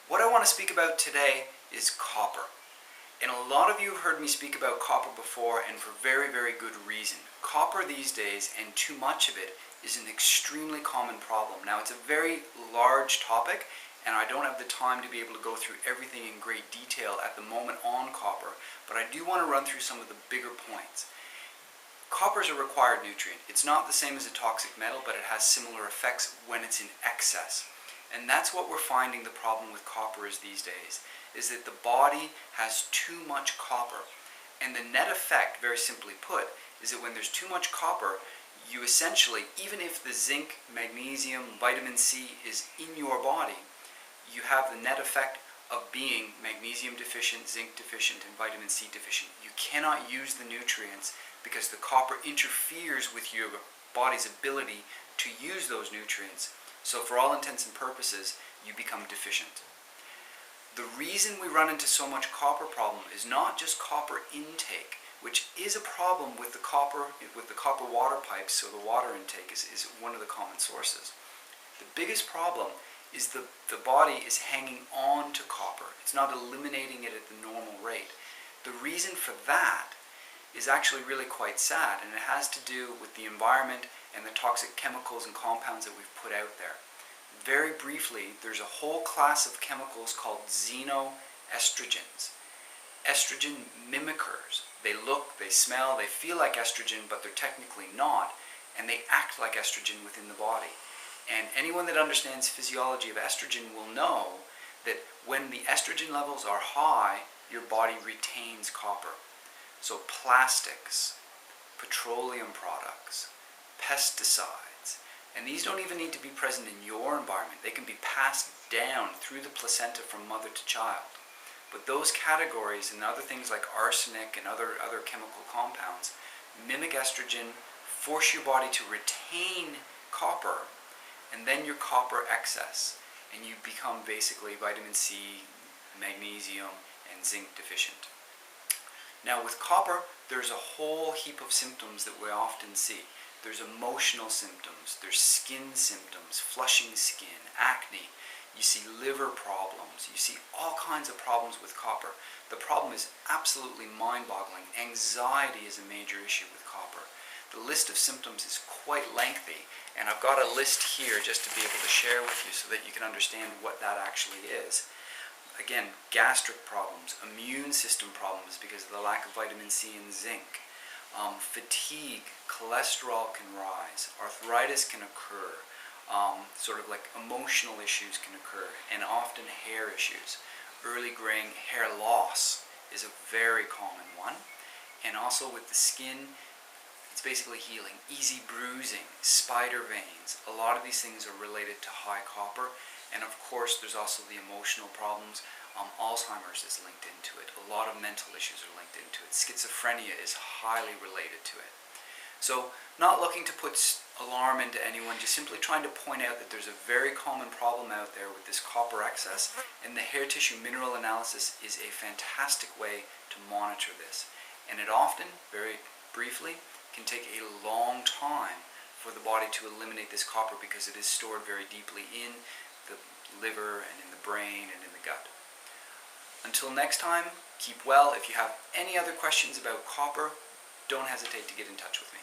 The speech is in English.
What I want to speak about today is copper. And a lot of you have heard me speak about copper before, and for very, very good reason. Copper these days, and too much of it, is an extremely common problem. Now, it's a very large topic, and I don't have the time to be able to go through everything in great detail at the moment on copper, but I do want to run through some of the bigger points. Copper is a required nutrient. It's not the same as a toxic metal, but it has similar effects when it's in excess. And that's what we're finding the problem with copper is these days, is that the body has too much copper. And the net effect, very simply put, is that when there's too much copper, you essentially, even if the zinc, magnesium, vitamin C is in your body, you have the net effect of being magnesium deficient, zinc deficient, and vitamin C deficient. You cannot use the nutrients because the copper interferes with your body's ability to use those nutrients. So for all intents and purposes, you become deficient. The reason we run into so much copper problem is not just copper intake, which is a problem with the copper water pipes, so the water intake is one of the common sources. The biggest problem is the body is hanging on to copper. It's not eliminating it at the normal rate. The reason for that is actually really quite sad, and it has to do with the environment and the toxic chemicals and compounds that we've put out there. Very briefly, there's a whole class of chemicals called xenoestrogens. Estrogen mimickers. They look, they smell, they feel like estrogen, but they're technically not, and they act like estrogen within the body. And anyone that understands physiology of estrogen will know that when the estrogen levels are high, your body retains copper. So plastics, petroleum products, pesticides, and these don't even need to be present in your environment. They can be passed down through the placenta from mother to child. But those categories and other things like arsenic and other chemical compounds mimic estrogen, force your body to retain copper, and then your copper excess, and you become basically vitamin C, magnesium, and zinc deficient. Now with copper, there's a whole heap of symptoms that we often see. There's emotional symptoms, there's skin symptoms, flushing skin, acne. You see liver problems, you see all kinds of problems with copper. The problem is absolutely mind-boggling. Anxiety is a major issue with copper. The list of symptoms is quite lengthy, and I've got a list here just to be able to share with you so that you can understand what that actually is. Again, gastric problems, immune system problems because of the lack of vitamin C and zinc, fatigue, cholesterol can rise, arthritis can occur, sort of like emotional issues can occur, and often hair issues. Early graying hair loss is a very common one, and also with the skin, it's basically healing. Easy bruising, spider veins, a lot of these things are related to high copper. And of course, there's also the emotional problems. Alzheimer's is linked into it. A lot of mental issues are linked into it. Schizophrenia is highly related to it. So, not looking to put alarm into anyone, just simply trying to point out that there's a very common problem out there with this copper excess, and the hair tissue mineral analysis is a fantastic way to monitor this. And it often, very briefly, can take a long time for the body to eliminate this copper because it is stored very deeply in the liver and in the brain and in the gut. Until next time, keep well. If you have any other questions about copper, don't hesitate to get in touch with me.